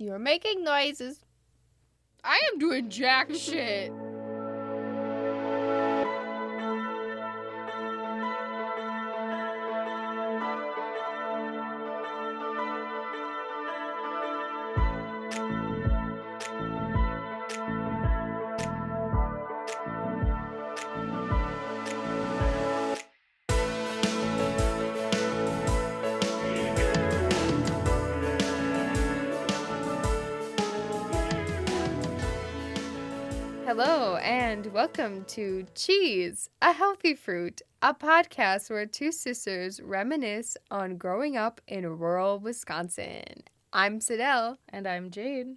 You're making noises. I am doing jack shit. Hello, and welcome to Cheese, a Healthy Fruit, a podcast where two sisters reminisce on growing up in rural Wisconsin. I'm Cydel. And I'm Jade.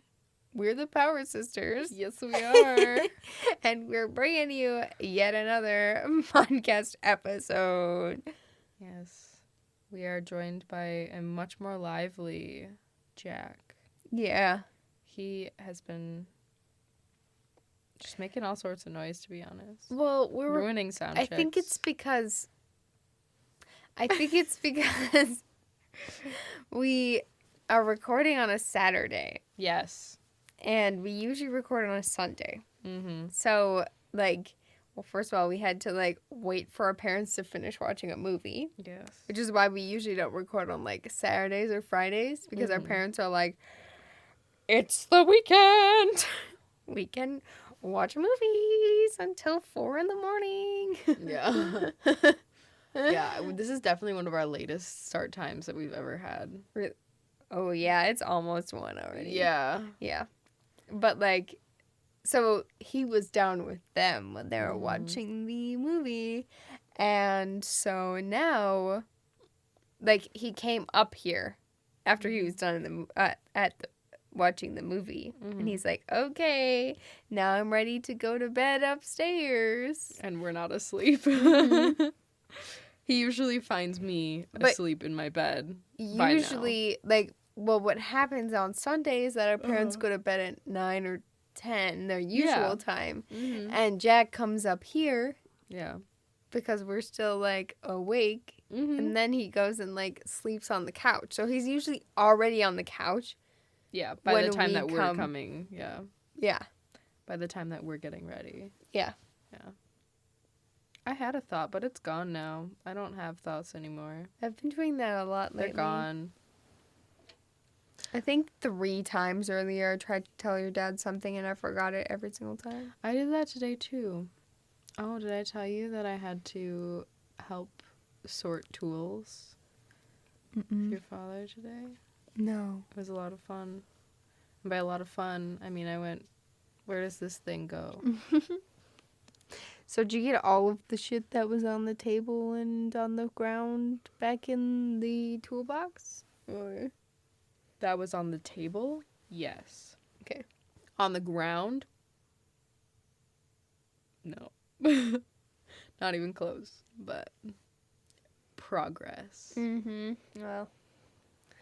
We're the Power Sisters. Yes, we are. And we're bringing you yet another podcast episode. Yes. We are joined by a much more lively Jack. Yeah. He has been just making all sorts of noise, to be honest. Well, we're ruining sound checks. I think it's because we are recording on a Saturday. Yes. And we usually record on a Sunday. Mm-hmm. So, first of all, we had to, wait for our parents to finish watching a movie. Yes. Which is why we usually don't record on, Saturdays or Fridays. Because our parents are like, it's the weekend! We can watch movies until 4 a.m. Yeah. Yeah, this is definitely one of our latest start times that we've ever had. Oh, yeah, it's almost 1 already. Yeah. Yeah. But, so he was down with them when they were watching the movie. And so now, he came up here after he was done watching the movie. And he's like, okay, now I'm ready to go to bed upstairs. And we're not asleep. He usually finds me asleep in my bed. Usually, what happens on Sunday is that our parents go to bed at 9 or 10, their usual time. Mm-hmm. And Jack comes up here. Yeah. Because we're still, awake. Mm-hmm. And then he goes and, sleeps on the couch. So he's usually already on the couch. Yeah, by the time that we're coming. Yeah. Yeah. By the time that we're getting ready. Yeah. Yeah. I had a thought, but it's gone now. I don't have thoughts anymore. I've been doing that a lot lately. They're gone. I think 3 times earlier I tried to tell your dad something and I forgot it every single time. I did that today too. Oh, did I tell you that I had to help sort tools with your father today? No. It was a lot of fun. And by a lot of fun, I mean I went, where does this thing go? So did you get all of the shit that was on the table and on the ground back in the toolbox? Or... That was on the table? Yes. Okay. On the ground? No. Not even close, but progress. Mm-hmm. Well.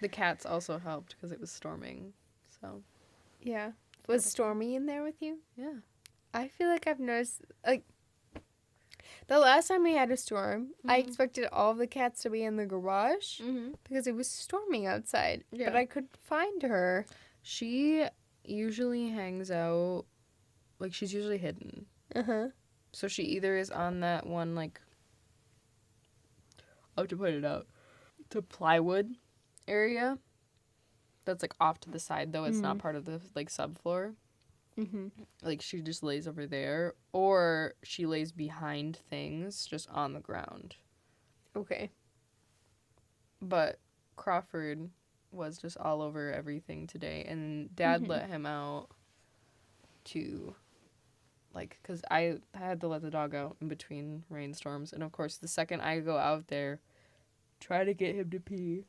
The cats also helped because it was storming, so. Yeah. Was Stormy in there with you? Yeah. I feel like I've noticed, the last time we had a storm, I expected all of the cats to be in the garage because it was storming outside. Yeah. But I couldn't find her. She usually hangs out, she's usually hidden. Uh-huh. So she either is on that one, I'll have to point it out, the plywood area. That's, off to the side, though. It's not part of the, subfloor. Mm-hmm. She just lays over there, or she lays behind things just on the ground. Okay. But Crawford was just all over everything today, and Dad let him out to, because I had to let the dog out in between rainstorms, and of course, the second I go out there, try to get him to pee.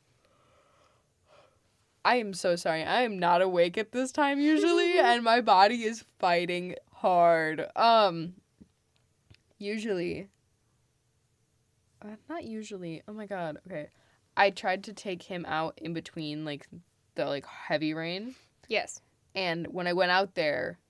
I am so sorry. I am not awake at this time usually, and my body is fighting hard. Usually. Not usually. Oh my god. Okay. I tried to take him out in between, the heavy rain. Yes. And when I went out there,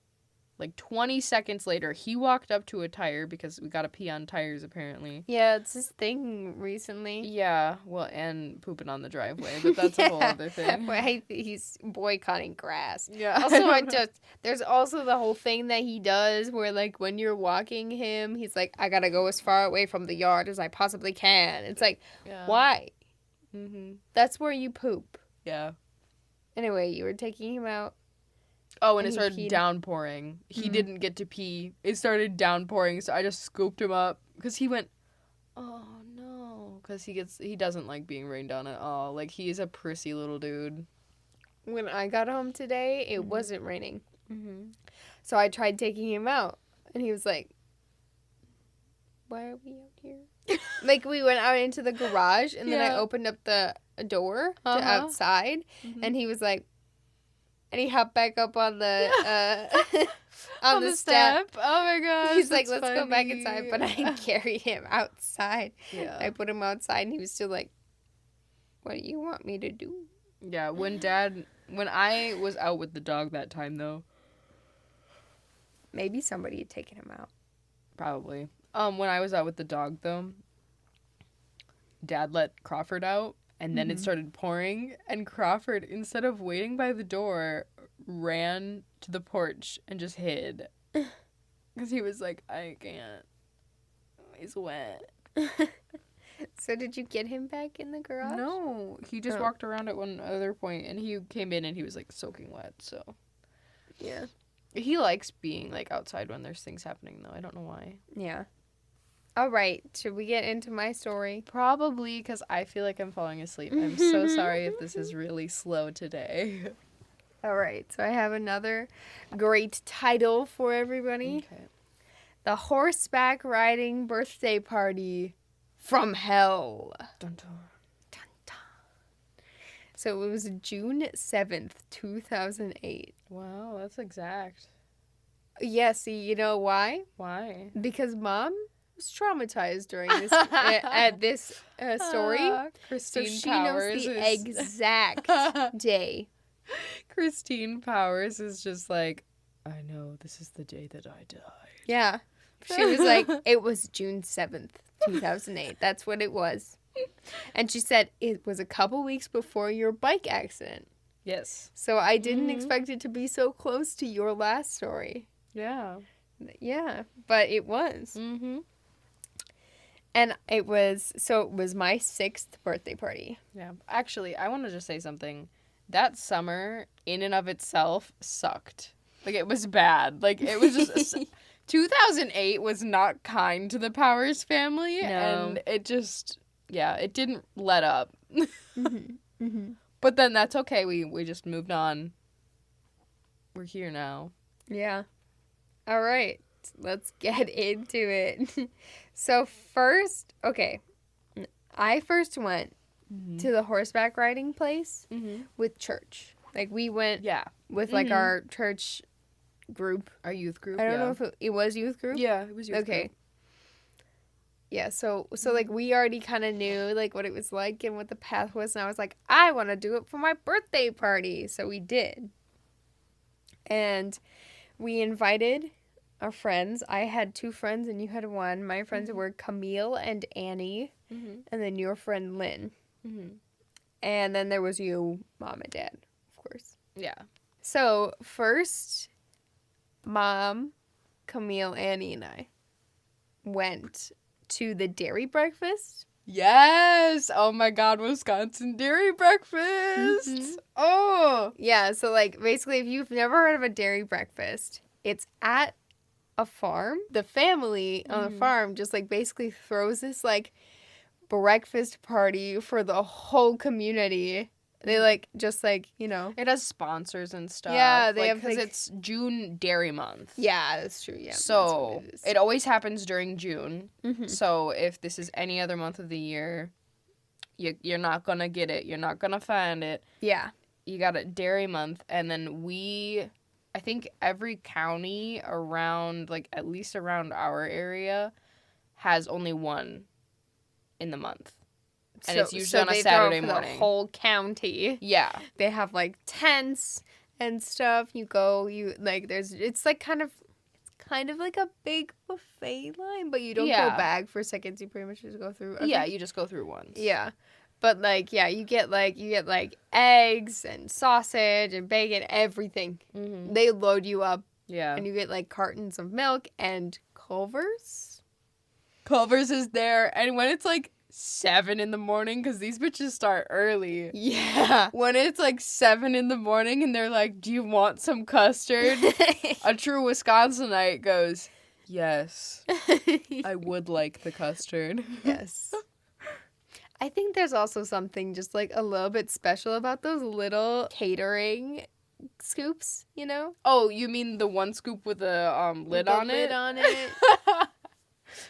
Like 20 seconds later, he walked up to a tire because we got to pee on tires apparently. Yeah, it's his thing recently. Yeah, well, and pooping on the driveway, but that's a whole other thing. Well, he's boycotting grass. Yeah. Also, there's also the whole thing that he does where, like, when you're walking him, he's like, I gotta go as far away from the yard as I possibly can. It's like, why? Mm-hmm. That's where you poop. Yeah. Anyway, you were taking him out. Oh, and it he started peed. downpouring. He Mhm. didn't get to pee. It started downpouring, so I just scooped him up because he went, oh no, because he doesn't like being rained on at all. Like, he is a prissy little dude. When I got home today, it wasn't raining. Mm-hmm. So I tried taking him out, and he was like, why are we out here? Like, we went out into the garage, and then I opened up the door to outside, and he was like, and he hopped back up on the on the step. Oh my gosh. He's like, let's go back inside, but I carried him outside. Yeah. I put him outside, and he was still like, what do you want me to do? Yeah, when I was out with the dog that time, though. Maybe somebody had taken him out. Probably. When I was out with the dog, though, Dad let Crawford out, and then it started pouring, and Crawford, instead of waiting by the door, ran to the porch and just hid. Because he was like, I can't. He's wet. So did you get him back in the garage? No, he just walked around at one other point, and he came in and he was like soaking wet. So Yeah. he likes being like outside when there's things happening, though. I don't know why. Yeah. All right. Should we get into my story? Probably because I feel like I'm falling asleep. I'm so sorry if this is really slow today. All right. So I have another great title for everybody. Okay. The Horseback Riding Birthday Party from Hell. Dun, dun. Dun, dun. So it was June 7th, 2008. Wow, that's exact. Yeah, see, you know why? Why? Because Mom was traumatized during this at this story. Kristine So she Powers knows the is... exact day. Kristine Powers is just like, I know, this is the day that I died. Yeah. She was like, it was June 7th, 2008. That's what it was. And she said, it was a couple weeks before your bike accident. Yes. So I didn't expect it to be so close to your last story. Yeah. Yeah, but it was. Mm-hmm. And it was my 6th birthday party. Yeah. Actually, I want to just say something. That summer, in and of itself, sucked. Like, it was bad. Like, it was just... 2008 was not kind to the Powers family. No. And it just... Yeah, it didn't let up. Mm-hmm. Mm-hmm. But then that's okay. We just moved on. We're here now. Yeah. All right. Let's get into it. So first, okay. I first went to the horseback riding place with church. Like, we went with, like, our church group. Our youth group, I don't know if it was youth group. Yeah, it was youth group. Yeah, so like, we already kind of knew, like, what it was like and what the path was, and I was like, I want to do it for my birthday party. So we did. And we invited our friends. I had 2 friends and you had 1. My friends were Camille and Annie, and then your friend Lynn. And then there was you, Mom, and Dad, of course. Yeah. So first, Mom, Camille, Annie, and I went to the dairy breakfast. Yes! Oh my god, Wisconsin dairy breakfast! Oh! Yeah, so, like, basically, if you've never heard of a dairy breakfast, it's at a farm. The family on the farm just, like, basically throws this, like, breakfast party for the whole community. They, like, just, like, you know. It has sponsors and stuff. Yeah, they have, because like... it's June Dairy Month. Yeah, that's true, yeah. So, it always happens during June. Mm-hmm. So, if this is any other month of the year, you're not gonna get it. You're not gonna find it. Yeah. You got a Dairy Month, and then I think every county around, like, at least around our area, has only one in the month. And it's usually on a Saturday morning. The whole county. Yeah. They have, like, tents and stuff. It's like kind of kind of like a big buffet line, but you don't Yeah. go back for seconds. You pretty much just go through. I Yeah, think. you just go through once. Yeah. But, like, yeah, you get eggs and sausage and bacon, everything. Mm-hmm. They load you up, Yeah. and you get, like, cartons of milk and Culver's. Culver's is there, and when it's, like, 7 in the morning, because these bitches start early. Yeah. When it's, like, 7 in the morning, and they're like, do you want some custard? A true Wisconsinite goes, yes, I would like the custard. Yes. I think there's also something just, like, a little bit special about those little catering scoops, you know? Oh, you mean the one scoop with a lid on it? Lid on it.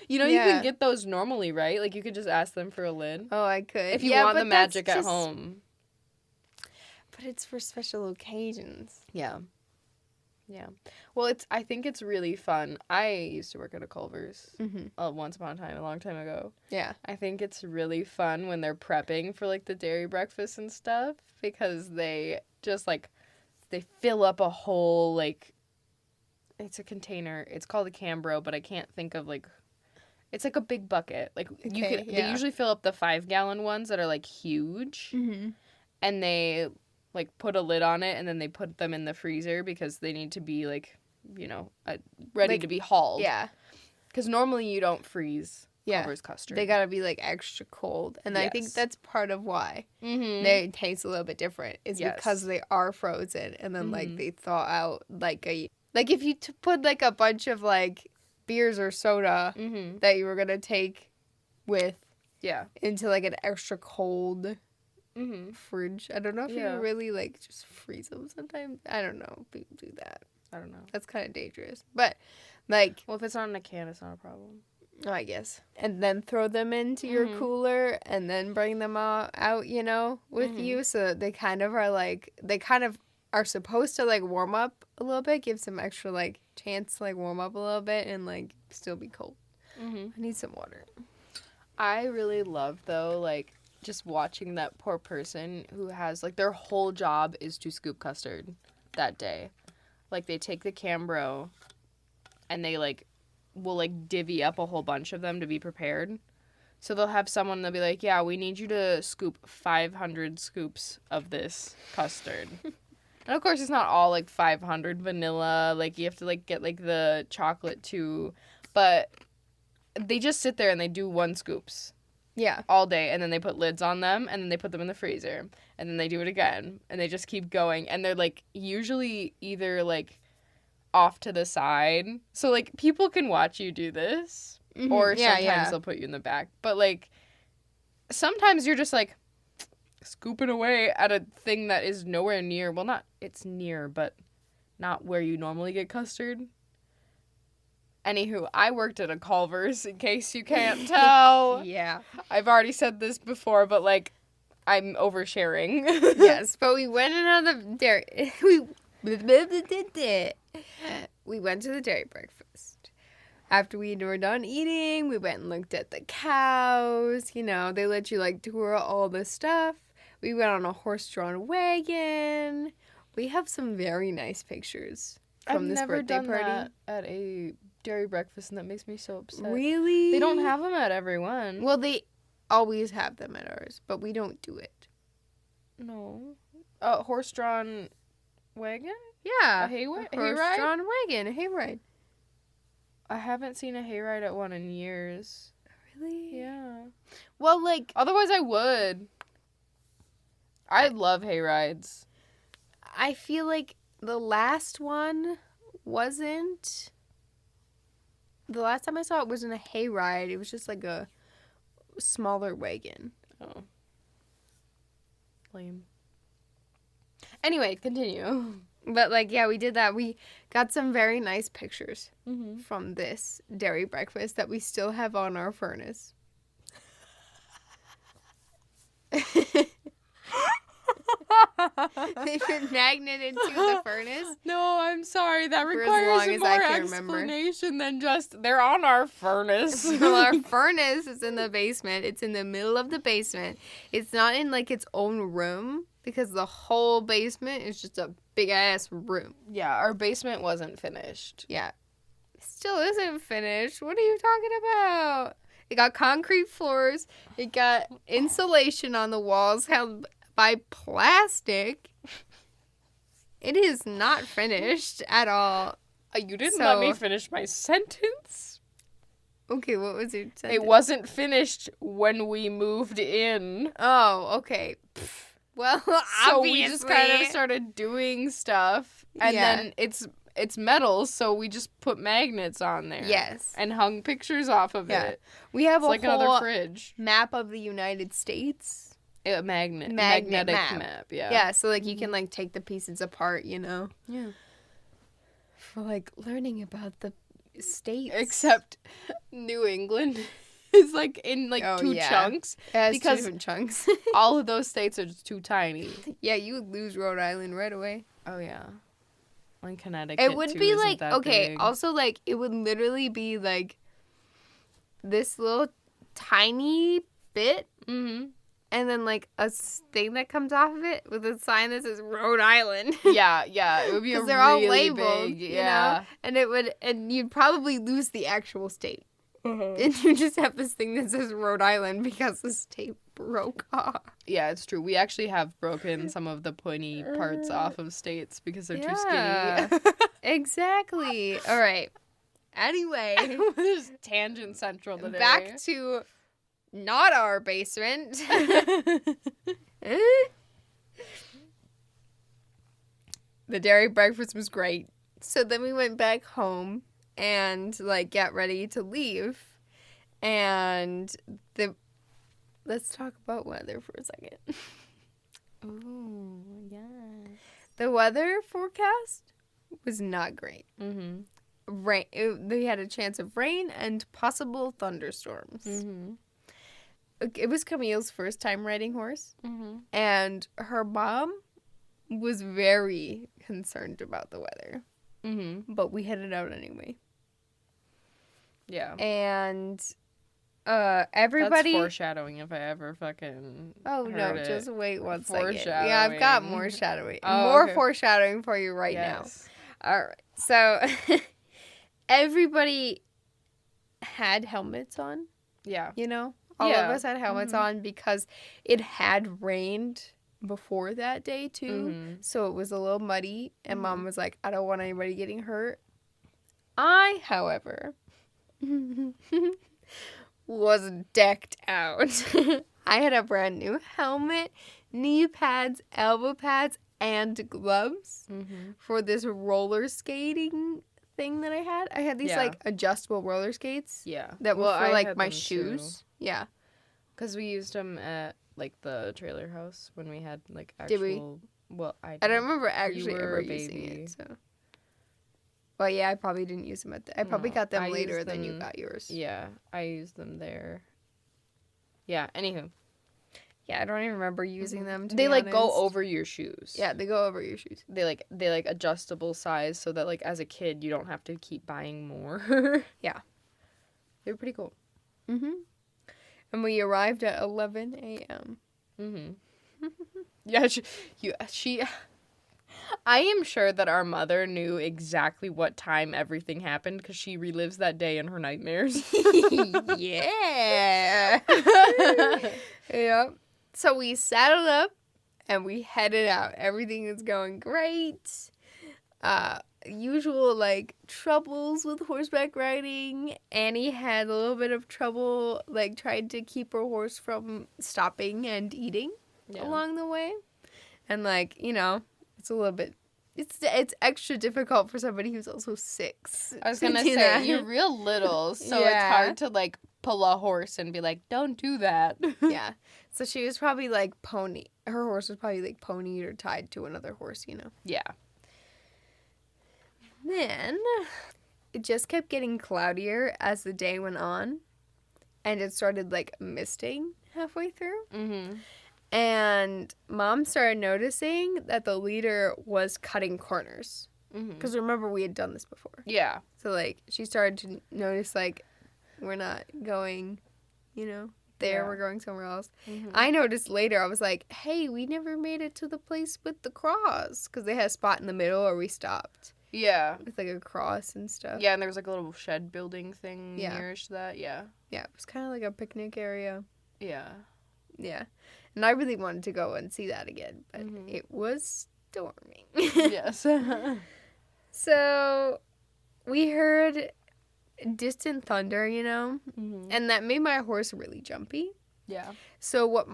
You know, Yeah. you can get those normally, right? Like, you could just ask them for a lid. Oh, I could. If you Yeah, want but the magic that's at just- home. But it's for special occasions. Yeah. Yeah. Well, I think it's really fun. I used to work at a Culver's Mm-hmm. once upon a time, a long time ago. Yeah. I think it's really fun when they're prepping for, like, the dairy breakfast and stuff, because they just, like, they fill up a whole, like, it's a container. It's called a Cambro, but I can't think of, like, it's like a big bucket. Like, you Okay, could, yeah. they usually fill up the 5-gallon ones that are, like, huge, Mm-hmm. and they, like, put a lid on it, and then they put them in the freezer because they need to be, like, you know, ready Like, to be hauled. Yeah. Because normally you don't freeze Yeah. Culver's custard. They gotta be, like, extra cold. And I think Yes. that's part of why Mm-hmm. they taste a little bit different. Is Yes. because they are frozen. And then, like, Mhm. they thaw out, like, like, if you put, like, a bunch of, like, beers or soda Mm-hmm. that you were gonna take with Yeah. into, like, an extra cold Mm-hmm. fridge. I don't know if Yeah. you really, like, just freeze them sometimes. I don't know. People do that. I don't know. That's kind of dangerous. But, like, Well, if it's not in a can, it's not a problem. I guess. And then throw them into your Mhm. cooler and then bring them out, you know, with Mhm. you. So they kind of are, like, they kind of are supposed to, like, warm up a little bit, give some extra, like, chance to, like, warm up a little bit and, like, still be cold. Mm-hmm. I need some water. I really love, though, like, just watching that poor person who has, like, their whole job is to scoop custard that day. Like, they take the Cambro and they, like, will, like, divvy up a whole bunch of them to be prepared. So they'll have someone, they'll be like, yeah, we need you to scoop 500 scoops of this custard. And, of course, it's not all, like, 500 vanilla. Like, you have to, like, get, like, the chocolate, too. But they just sit there and they do 1 scoops Yeah. all day, and then they put lids on them, and then they put them in the freezer, and then they do it again, and they just keep going, and they're, like, usually either, like, off to the side, so, like, people can watch you do this, or Yeah, sometimes yeah. they'll put you in the back, but, like, sometimes you're just, like, scooping away at a thing that is nowhere near, well, not, it's near, but not where you normally get custard. Anywho, I worked at a Culver's, in case you can't tell. Yeah. I've already said this before, but, like, I'm oversharing. Yes, but we went in on the dairy. We went to the dairy breakfast. After we were done eating, we went and looked at the cows. You know, they let you, like, tour all the stuff. We went on a horse-drawn wagon. We have some very nice pictures from this birthday party. That at a dairy breakfast, and that makes me so upset. Really? They don't have them at everyone. Well, they always have them at ours, but we don't do it. No. A horse-drawn wagon? Yeah. A hayride? Horse-drawn wagon, a hayride. I haven't seen a hayride at one in years. Really? Yeah. Well, like, Otherwise, I would. I love hayrides. I feel like the last one wasn't. The last time I saw it wasn't a hayride. It was just like a smaller wagon. Oh. Lame. Anyway, continue. But, like, yeah, we did that. We got some very nice pictures Mm-hmm. from this dairy breakfast that we still have on our furnace. They've been magneted to the furnace. No, I'm sorry. That For as requires long as more I can remember. explanation than just they're on our furnace. Well, our furnace is in the basement. It's in the middle of the basement. It's not in, like, its own room because the whole basement is just a big-ass room. Yeah, our basement wasn't finished. Yeah. still isn't finished. What are you talking about? It got concrete floors. It got insulation on the walls held by plastic. It is not finished at all. You didn't let me finish my sentence. Okay, what was your sentence? It wasn't finished when we moved in. Oh, okay. Well, obviously. So we just kind of started doing stuff. And then it's metal, so we just put magnets on there. Yes. And hung pictures off of it. We have it's like whole another fridge. Map of the United States. Magnetic map. Yeah. Yeah, so like you can like take the pieces apart, you know? Yeah. For like learning about the states. Except New England is like in like two chunks. Yeah, it's because 2 different chunks. all of those states are just too tiny. Yeah, you would lose Rhode Island right away. Oh yeah. And Connecticut. It would too, be isn't like, that okay, big. also like it would literally be like this little tiny bit. Mm-hmm. And then, like, a thing that comes off of it with a sign that says Rhode Island. Yeah. It would be Because a they're all really labeled, big, you know? And you'd probably lose the actual state. And you just have this thing that says Rhode Island because the state broke off. Yeah, it's true. We actually have broken some of the pointy parts off of states because they're too skinny. Exactly. All right. Anyway. This is tangent central today. Back to not our basement. The dairy breakfast was great. So then we went back home and like got ready to leave. And let's talk about weather for a second. Oh, yeah. The weather forecast was not great. Mm-hmm. They had a chance of rain and possible thunderstorms. Mm-hmm. It was Camille's first time riding horse, Mm-hmm. and her mom was very concerned about the weather. Mm-hmm. But we headed out anyway. Yeah. And everybody... That's foreshadowing if I ever fucking heard it. Just wait one second. Foreshadowing. Yeah, I've got more shadowing. Oh, more okay. foreshadowing for you right Yes. now. All right. So everybody had helmets on, Yeah. you know? All of us had helmets on because it had rained before that day too. Mm-hmm. So it was a little muddy and Mom was like, I don't want anybody getting hurt. I, however, was decked out. I had a brand new helmet, knee pads, elbow pads, and gloves for this roller skating thing that I had. I had these like adjustable roller skates. Yeah. That were for like my them shoes. too. Yeah. Because we used them at like the trailer house when we had like actual. Did we? Well, I I don't remember actually were ever a using baby. it. So. Well, yeah, I probably didn't use them I probably got them I later used than you them- got yours. Yeah, I used them there. Yeah. Anywho, Yeah, I don't even remember using them. To they be like go honest. over your shoes. Yeah, they go over your shoes. They like adjustable size so that like as a kid you don't have to keep buying more. Yeah. They're pretty cool. Mhm. And we arrived at 11 a.m. Mhm. Yeah, she I am sure that our mother knew exactly what time everything happened because she relives that day in her nightmares. Yeah. Yep. So we saddled up and we headed out. Everything is going great. Usual like troubles with horseback riding. Annie had a little bit of trouble like trying to keep her horse from stopping and eating along the way. And like, you know, it's a little bit it's extra difficult for somebody who's also 6. I was gonna say that. you're real little, so Yeah. it's hard to like pull a horse and be like, "Don't do that." Yeah. So she was probably like her horse was probably like ponied or tied to another horse, you know. Yeah. Then it just kept getting cloudier as the day went on, and it started like misting halfway through. Mhm. And Mom started noticing that the leader was cutting corners. Mhm. Because remember, we had done this before. Yeah. So, like, she started to notice, like, we're not going, you know, there. Yeah. We're going somewhere else. Mhm. I noticed later, I was like, hey, we never made it to the place with the cross. Because they had a spot in the middle where we stopped. Yeah. with like a cross and stuff. Yeah, and there was like a little shed building thing Yeah. nearest to that. Yeah. Yeah, it was kind of like a picnic area. Yeah. Yeah. And I really wanted to go and see that again, but it was storming. Yes. So we heard distant thunder, you know, and that made my horse really jumpy. Yeah. So what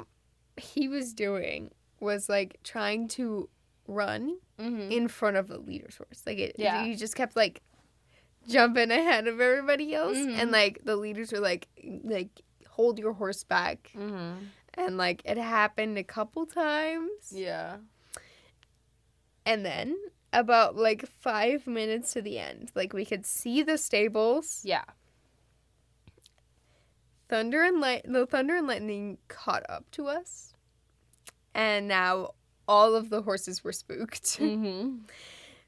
he was doing was like trying to run in front of the leader's horse. Like he just kept like jumping ahead of everybody else, and like the leaders were like hold your horse back, and like it happened a couple times. Yeah. And then about like 5 minutes to the end, like we could see the stables. Yeah. The thunder and lightning caught up to us, and now all of the horses were spooked.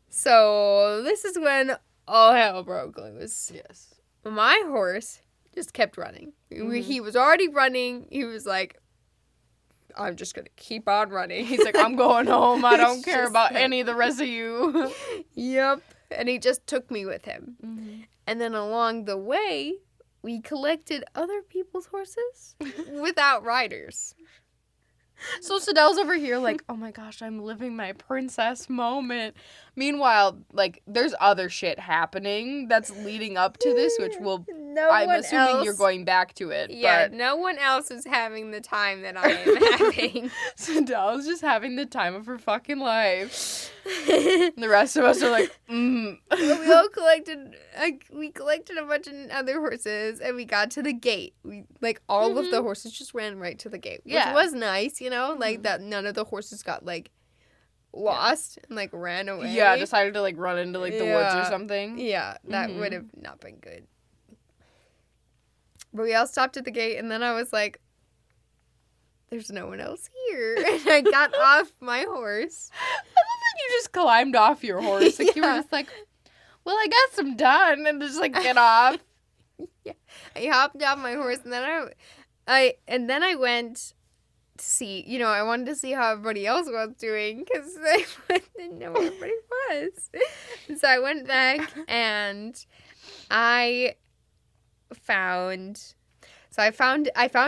So this is when all hell broke loose. Yes. My horse just kept running. He was already running. He was like, I'm just going to keep on running. He's like, I'm going home. I don't care about like, any of the rest of you. Yep. And he just took me with him. And then along the way, we collected other people's horses without riders. So Cydel's over here like, oh my gosh, I'm living my princess moment. Meanwhile, like, there's other shit happening that's leading up to this, which I'm assuming you're going back to it. Yeah, but no one else is having the time that I am having. Cydel's just having the time of her fucking life. And the rest of us are like, We all collected, we collected a bunch of other horses, and we got to the gate. All of the horses just ran right to the gate, which was nice, you know, like that none of the horses got like lost and like ran away. Yeah, decided to like run into like the woods or something. Yeah, that would have not been good. But we all stopped at the gate, and then I was like, there's no one else here. And I got off my horse. I love that you just climbed off your horse. Like you were just like, well, I guess I'm done, and just like get off. Yeah, I hopped off my horse, and then I went to see. You know, I wanted to see how everybody else was doing because I didn't know where everybody was. So I went back, and I found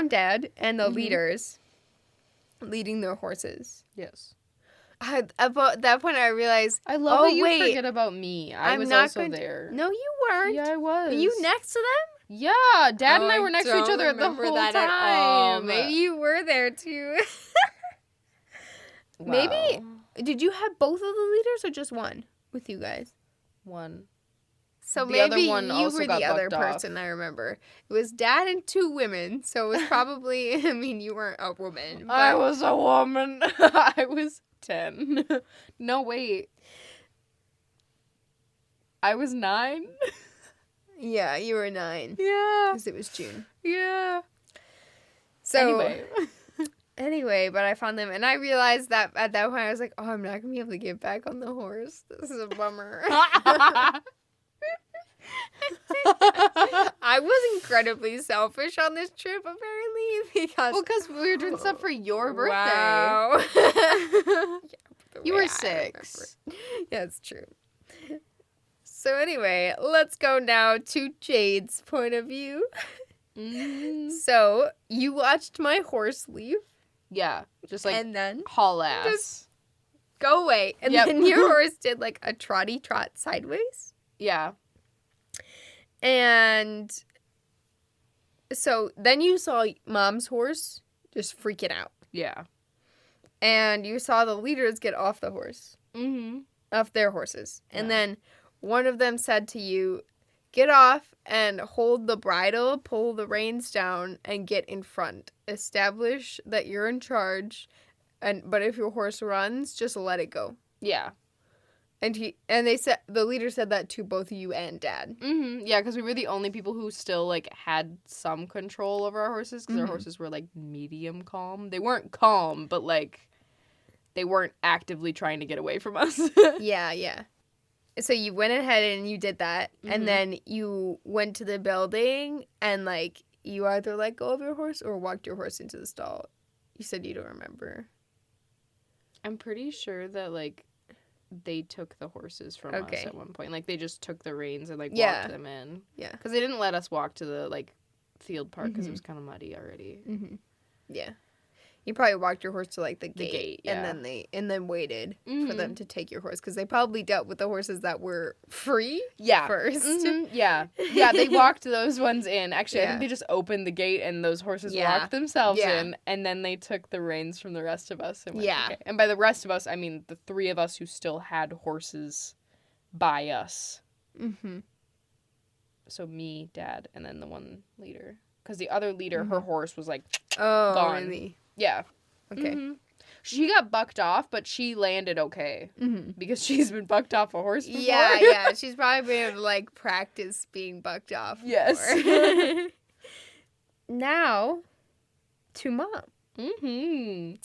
Dad and the leaders leading their horses. Yes. At that point, I realized. I love that you forget about me. I was also there. No, you weren't. Yeah, I was. Were you next to them? Yeah, Dad and I were next to each other the whole that time. At all. Maybe you were there too. Wow. Maybe. Did you have both of the leaders or just one with you guys? One. So The maybe other one you also were got the other bucked off. person I remember. It was Dad and 2 women, so it was probably, I mean, you weren't a woman. But I was a woman. I was 10. No, wait. I was 9? Yeah, you were 9. Yeah. Because it was June. Yeah. So, anyway, but I found them, and I realized that at that point I was like, oh, I'm not going to be able to get back on the horse. This is a bummer. I was incredibly selfish on this trip, apparently, because we were doing stuff for your birthday. Wow. You were 6. Yeah, it's true. So anyway, let's go now to Jade's point of view. So, you watched my horse leave. Yeah, just like and then haul ass. Just go away. And then your horse did like a trotty trot sideways. Yeah. And so then you saw Mom's horse just freaking out. Yeah. And you saw the leaders get off the horse. Off their horses. And then one of them said to you, get off and hold the bridle, pull the reins down, and get in front. Establish that you're in charge, but if your horse runs, just let it go. Yeah. And the leader said that to both you and Dad. Yeah, because we were the only people who still like had some control over our horses, because our horses were like medium calm. They weren't calm, but like they weren't actively trying to get away from us. Yeah. So you went ahead and you did that, and then you went to the building, and like you either let go of your horse or walked your horse into the stall. You said you don't remember. I'm pretty sure that like they took the horses from us at one point. Like, they just took the reins and, like, walked them in. Yeah. Because they didn't let us walk to the, like, field park because it was kind of muddy already. Mm-hmm. Yeah. You probably walked your horse to, like, the gate yeah. and then waited for them to take your horse, because they probably dealt with the horses that were free first. Mm-hmm. Yeah. Yeah, they walked those ones in. Actually, I think they just opened the gate and those horses walked themselves in, and then they took the reins from the rest of us and went, okay. And by the rest of us, I mean the 3 of us who still had horses by us. Mm-hmm. So me, Dad, and then the one leader. Because the other leader, her horse was, like, gone. Really? Yeah. Okay. Mm-hmm. She got bucked off, but she landed okay. Mm-hmm. Because she's been bucked off a horse before. Yeah. She's probably been able to, like, practice being bucked off. Yes. Now, to Mom. Mm-hmm.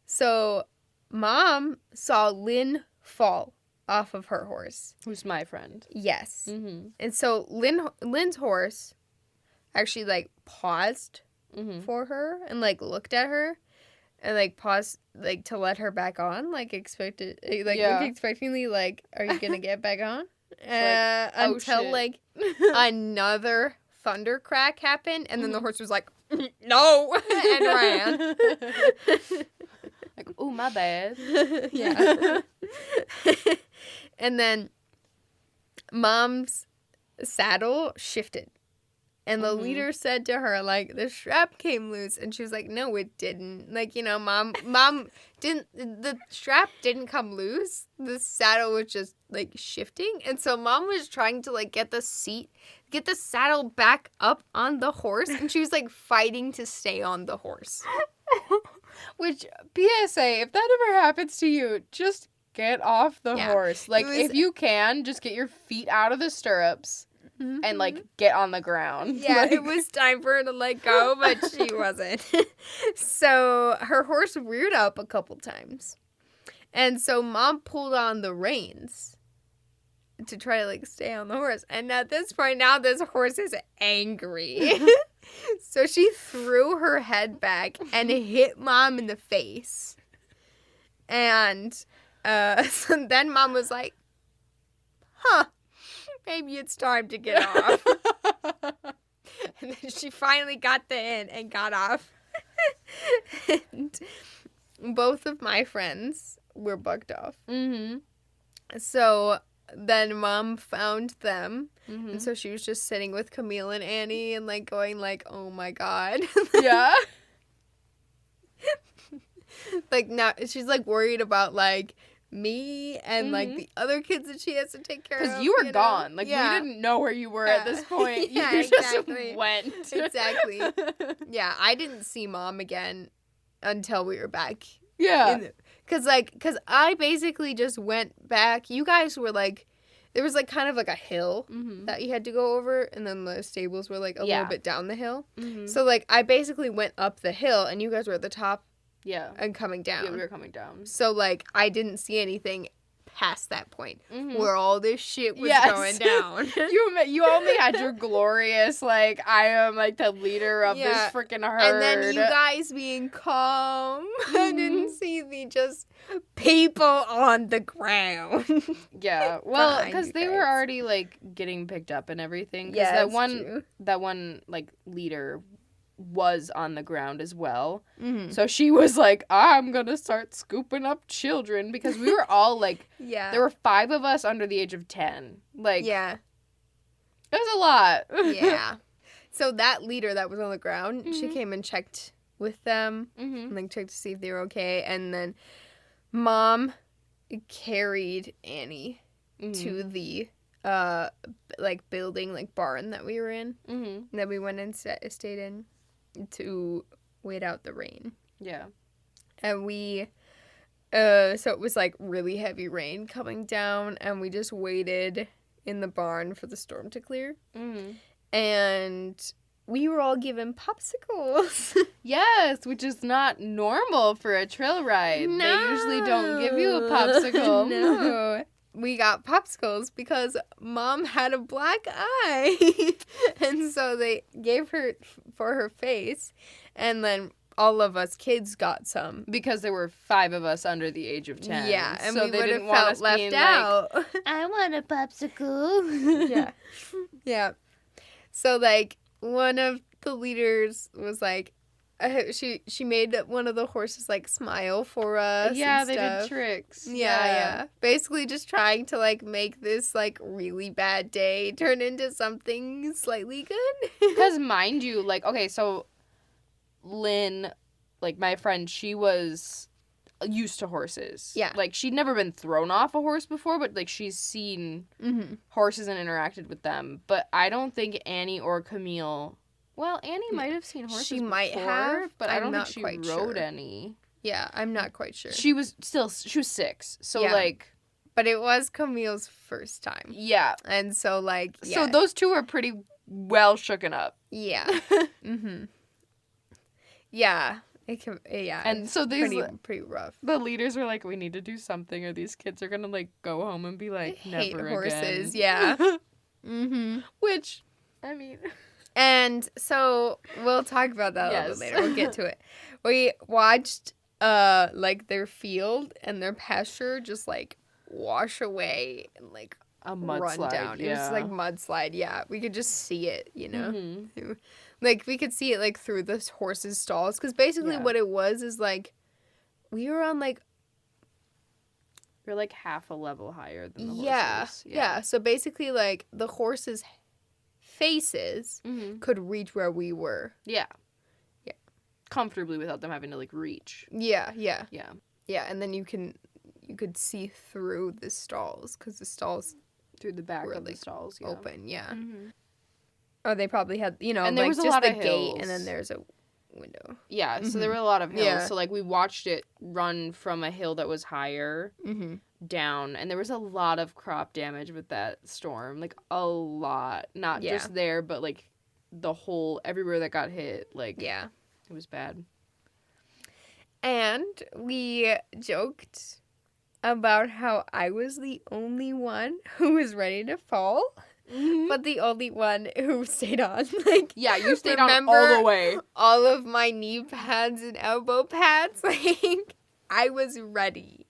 So, Mom saw Lynn fall off of her horse. Who's my friend. Yes. Mm-hmm. And so, Lynn's horse actually, like, paused for her and, like, looked at her and, like, paused, like, to let her back on, like, expectedly, like, are you gonna get back on? Until, like, another thunder crack happened, and then the horse was like, no, and ran. Like, oh, my bad. Yeah. And then Mom's saddle shifted. And the leader said to her, like, the strap came loose. And she was like, no, it didn't. Like, you know, Mom didn't, the strap didn't come loose. The saddle was just, like, shifting. And so Mom was trying to, like, get the saddle back up on the horse. And she was, like, fighting to stay on the horse. Which, PSA, if that ever happens to you, just get off the horse. Like, if you can, just get your feet out of the stirrups. And, like, get on the ground. Yeah, like, it was time for her to let go, but she wasn't. So her horse reared up a couple times. And so Mom pulled on the reins to try to, like, stay on the horse. And at this point, now this horse is angry. So she threw her head back and hit Mom in the face. And so then Mom was like, maybe it's time to get off. And then she finally got the in and got off. And both of my friends were bucked off. Mm-hmm. So then Mom found them. Mm-hmm. And so she was just sitting with Camille and Annie and, like, going, like, oh, my God. Yeah. Like, now she's, like, worried about, like, me and, like, the other kids that she has to take care of. Because you were gone. Like, we didn't know where you were at this point. You exactly. just went. Exactly. Yeah, I didn't see Mom again until we were back. Yeah. Because I basically just went back. You guys were, like, there was, like, kind of, like, a hill that you had to go over, and then the stables were, like, a little bit down the hill. Mm-hmm. So, like, I basically went up the hill, and you guys were at the top. Yeah. And coming down. Yeah, we were coming down. So, like, I didn't see anything past that point where all this shit was going down. You only had your glorious, like, I am, like, the leader of this freaking herd. And then you guys being calm. I didn't see the just people on the ground. Yeah. Well, because they were already, like, getting picked up and everything. Yeah, that one, like, leader was on the ground as well. Mm-hmm. So she was like, I'm gonna start scooping up children, because we were all like, there were 5 of us under the age of 10. Like, it was a lot. Yeah. So that leader that was on the ground, she came and checked with them and, like, checked to see if they were okay. And then Mom carried Annie to the like, building, like, barn that we were in, that we went and stayed in to wait out the rain. Yeah. And we, so it was, like, really heavy rain coming down, and we just waited in the barn for the storm to clear. Mm-hmm. And we were all given popsicles. Yes, which is not normal for a trail ride. No. They usually don't give you a popsicle. No. We got popsicles because Mom had a black eye. And so they gave her for her face. And then all of us kids got some. Because there were 5 of us under the age of 10. Yeah, and so we they would have didn't want felt us left being out. like, I want a popsicle. Yeah. Yeah. So, like, one of the leaders was like, she made one of the horses, like, smile for us. Yeah, and they stuff. did tricks. Yeah. Basically just trying to, like, make this, like, really bad day turn into something slightly good. Because, mind you, like, okay, so Lynn, like, my friend, she was used to horses. Yeah. Like, she'd never been thrown off a horse before, but, like, she's seen horses and interacted with them. But I don't think Annie or Camille... Well, Annie might have seen horses before, might have, but I don't I'm think not she quite rode sure. any. Yeah, I'm not quite sure. She was 6, so, Yeah. like... But it was Camille's first time. Yeah. And so, like, So those two are pretty well shooken up. Yeah. Yeah. Yeah. And so these... Pretty rough. The leaders were like, we need to do something or these kids are going to, like, go home and be like, Hate never horses, again. yeah. Which, I mean... And so we'll talk about that a little bit later. We'll get to it. We watched like their field and their pasture just like wash away and like a run mudslide, down. yeah. It was like mudslide, yeah. We could just see it, you know. Like we could see it like through the horses' stalls because basically what it was is like we were on like you're like half a level higher than the horses. Yeah. So basically like the horses' faces could reach where we were. Yeah. Comfortably without them having to like reach. Yeah. Yeah. And then you could see through the stalls because the stalls through the back were, of the like, stalls. Yeah. open. Yeah. Or they probably had and there like was a just lot the of gate hills. and then there's a window. Yeah. So there were a lot of hills. Yeah. So like we watched it run from a hill that was higher down, and there was a lot of crop damage with that storm. Like a lot, not just there, but like the whole everywhere that got hit. Like it was bad. And we joked about how I was the only one who was ready to fall, but the only one who stayed on. Like, yeah, you stayed on all the way. All of my knee pads and elbow pads, like I was ready,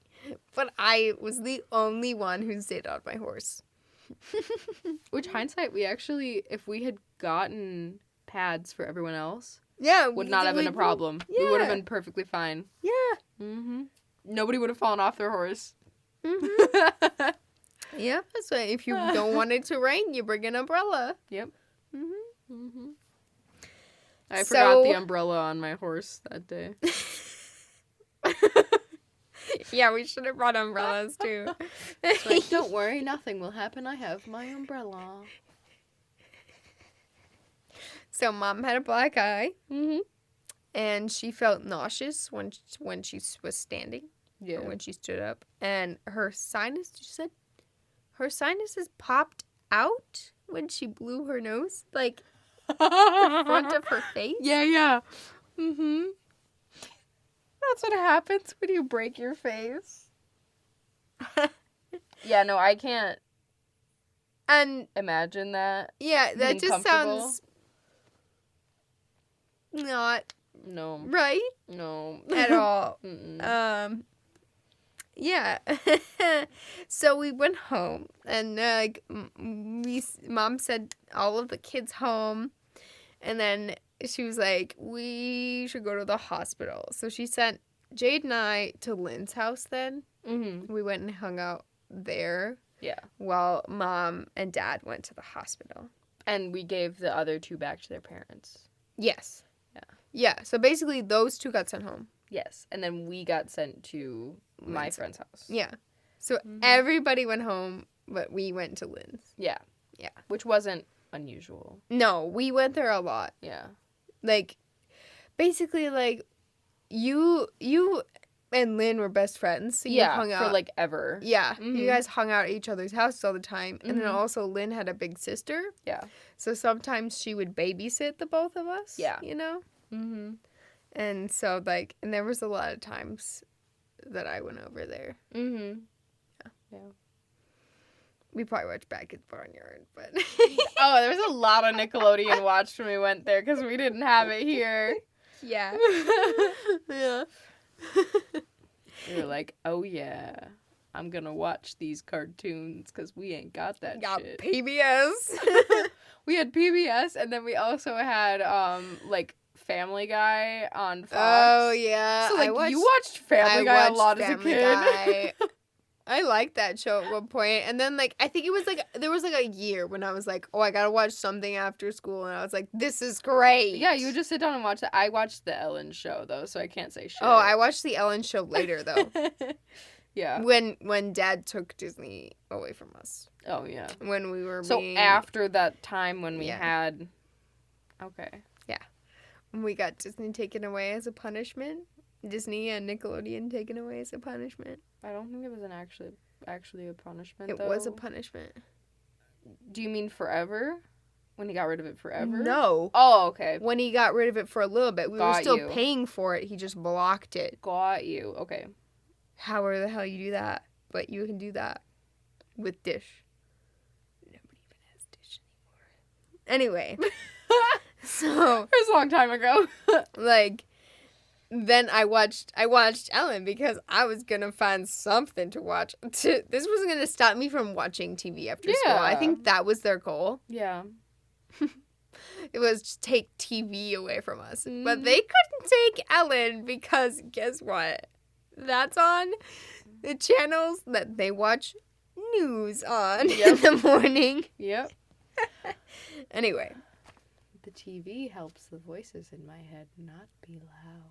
but I was the only one who stayed on my horse. Which hindsight, we actually, if we had gotten pads for everyone else, would not have been a problem. Yeah. We would have been perfectly fine. Yeah. Nobody would have fallen off their horse. Yeah, that's right. If you don't want it to rain, you bring an umbrella. Yep. I forgot the umbrella on my horse that day. Yeah, we should have brought umbrellas too. It's like, don't worry, nothing will happen. I have my umbrella. So Mom had a black eye, and she felt nauseous when she was standing, or when she stood up, and her sinuses popped out when she blew her nose, like the front of her face. Yeah. That's what happens when you break your face. Yeah, no, I can't imagine that. Yeah, that just comfortable. sounds not No. right. No. At all. Mm-mm. Yeah. So we went home, and Mom said all of the kids home, and then she was like, we should go to the hospital. So she sent Jade and I to Lynn's house then. We went and hung out there. Yeah. While Mom and Dad went to the hospital. And we gave the other 2 back to their parents. Yes. Yeah. So basically those 2 got sent home. Yes. And then we got sent to my friend's house. Yeah. So everybody went home, but we went to Lynn's. Yeah. Which wasn't unusual. No, we went there a lot. Yeah. Like, basically, like, you and Lynn were best friends. So you hung out. For, like, ever. Yeah. You guys hung out at each other's houses all the time. And then also Lynn had a big sister. Yeah. So sometimes she would babysit the both of us. Yeah. You know? And so, like, and there was a lot of times that I went over there. Yeah. We probably watched Back at the Barnyard, but... Oh, there was a lot of Nickelodeon watched when we went there because we didn't have it here. Yeah. Yeah. We were like, oh yeah, I'm gonna watch these cartoons because we ain't got that shit. PBS. We had PBS, and then we also had like Family Guy on Fox. Oh yeah. So like you watched Family Guy a lot Family as a kid. Guy. I liked that show at one point, and then like I think it was like there was like a year when I was like, oh, I gotta watch something after school, and I was like, this is great. Yeah, you would just sit down and watch that. I watched the Ellen Show though, so I can't say shit. Oh, I watched the Ellen Show later though. Yeah. When Dad took Disney away from us. Oh yeah. When we were so after that time when we had. Okay. Yeah. When we got Disney taken away as a punishment. Disney and Nickelodeon taken away as a punishment. I don't think it was actually a punishment. It was a punishment. Do you mean forever? When he got rid of it forever? No. Oh, okay. When he got rid of it for a little bit, we were still paying for it. He just blocked it. Got you. Okay. However the hell you do that, but you can do that with Dish. Nobody even has Dish anymore. Anyway, so it was a long time ago. like. Then I watched Ellen because I was going to find something to watch. This wasn't going to stop me from watching TV after school. I think that was their goal. Yeah. It was just take TV away from us. Mm. But they couldn't take Ellen because guess what? That's on the channels that they watch news on in the morning. Yep. Anyway. The TV helps the voices in my head not be loud.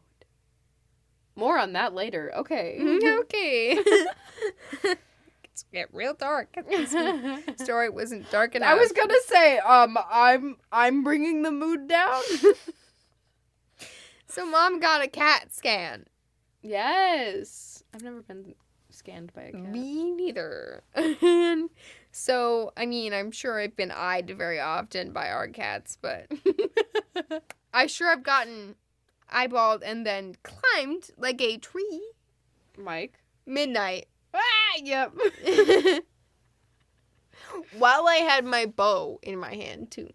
More on that later. Okay. Okay. It's get real dark. This story wasn't dark enough. I was gonna say, I'm bringing the mood down. So Mom got a CAT scan. Yes. I've never been scanned by a cat. Me neither. And so, I mean, I'm sure I've been eyed very often by our cats, but I sure have gotten eyeballed and then climbed like a tree. Mike. Midnight. Ah, yep. While I had my bow in my hand, too.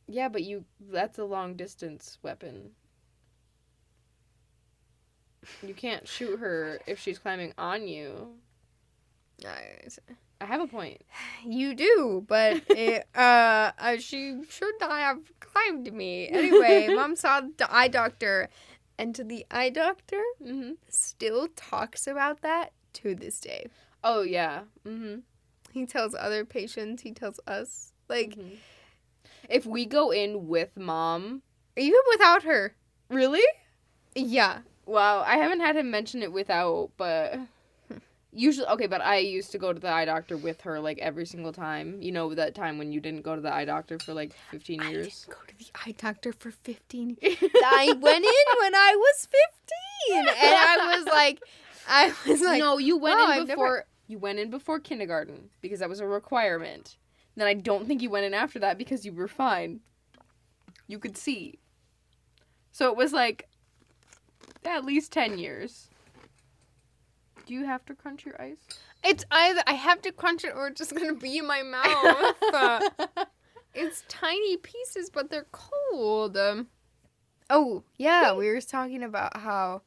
Yeah, but that's a long distance weapon. You can't shoot her if she's climbing on you. I have a point. You do, but she should not have climbed me. Anyway, Mom saw the eye doctor, and the eye doctor still talks about that to this day. Oh, yeah. Mm-hmm. He tells other patients, he tells us. Like, if we go in with Mom... Even without her. Really? Yeah. Wow, I haven't had him mention it without, but... Usually, okay, but I used to go to the eye doctor with her, like, every single time. You know, that time when you didn't go to the eye doctor for, like, 15 years? I didn't go to the eye doctor for 15 years. I went in when I was 15. And I was like... No, you went in before... You went in before kindergarten, because that was a requirement. Then I don't think you went in after that, because you were fine. You could see. So it was, like, at least 10 years. Do you have to crunch your ice? It's either I have to crunch it or it's just going to be in my mouth. It's tiny pieces, but they're cold. Oh, yeah, we were talking about how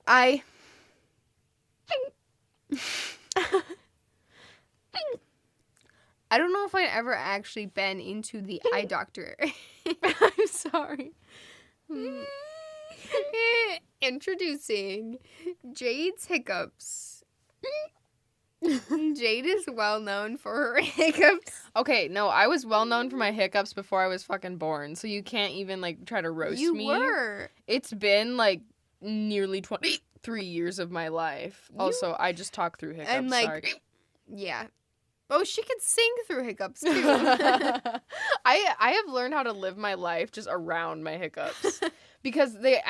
I don't know if I'd ever actually been into the eye doctor. I'm sorry. Introducing Jade's hiccups. Jade is well known for her hiccups. Okay, no, I was well known for my hiccups before I was fucking born, so you can't even, like, try to roast me. You were. It's been, like, nearly 23 years of my life. Also, I just talk through hiccups, and, like, sorry. Yeah. Oh, she could sing through hiccups, too. I have learned how to live my life just around my hiccups. Because they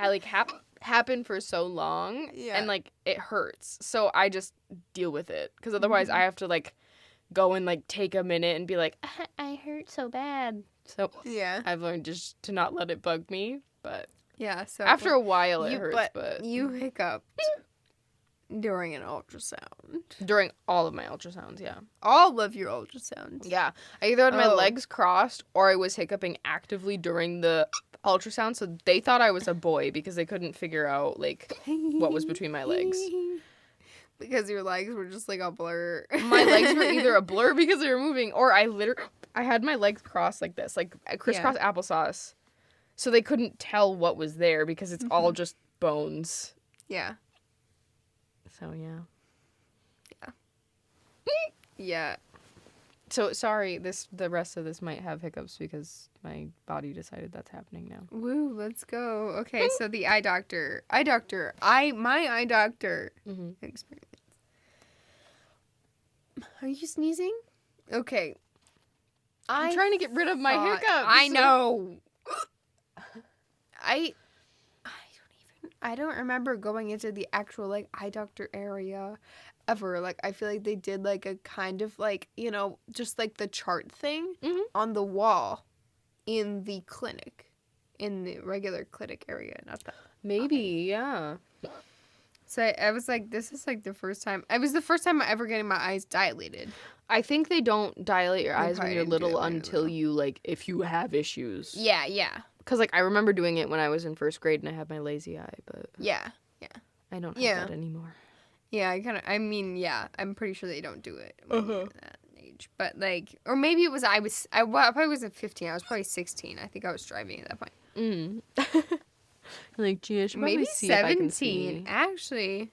happen for so long, and, like, it hurts. So I just deal with it. Because otherwise I have to, like, go and, like, take a minute and be like, I hurt so bad. So yeah, I've learned just to not let it bug me. But yeah, so after a while it hurts. But you hiccuped during an ultrasound. During all of my ultrasounds, yeah. All of your ultrasounds. Yeah. I either had my legs crossed or I was hiccuping actively during the ultrasound, so they thought I was a boy because they couldn't figure out, like, what was between my legs. Because your legs were just like a blur. My legs were either a blur because they were moving, or I had my legs crossed like this, like crisscross applesauce. So they couldn't tell what was there because it's all just bones. Yeah. So, yeah. Yeah. So, sorry, the rest of this might have hiccups because my body decided that's happening now. Woo, let's go. Okay, so the eye doctor my eye doctor experience. Are you sneezing? Okay. I'm trying to get rid of my hiccups. I know. I don't remember going into the actual like eye doctor area ever. Like I feel like they did like a kind of like, you know, just like the chart thing on the wall in the clinic, in the regular clinic area, not that. Maybe, yeah. So I was like, this is like the first time. It was the first time I ever getting my eyes dilated. I think they don't dilate your eyes when probably you're didn't do it little when you're until little. you, like, if you have issues. Yeah, yeah. Because, like, I remember doing it when I was in first grade and I had my lazy eye, but Yeah. I don't have that anymore. Yeah, I'm pretty sure they don't do it when you're that age. But, like, or maybe it was, I probably wasn't 15. I was probably 16. I think I was driving at that point. Like, gee, I should probably Maybe see if I can 17, see. actually.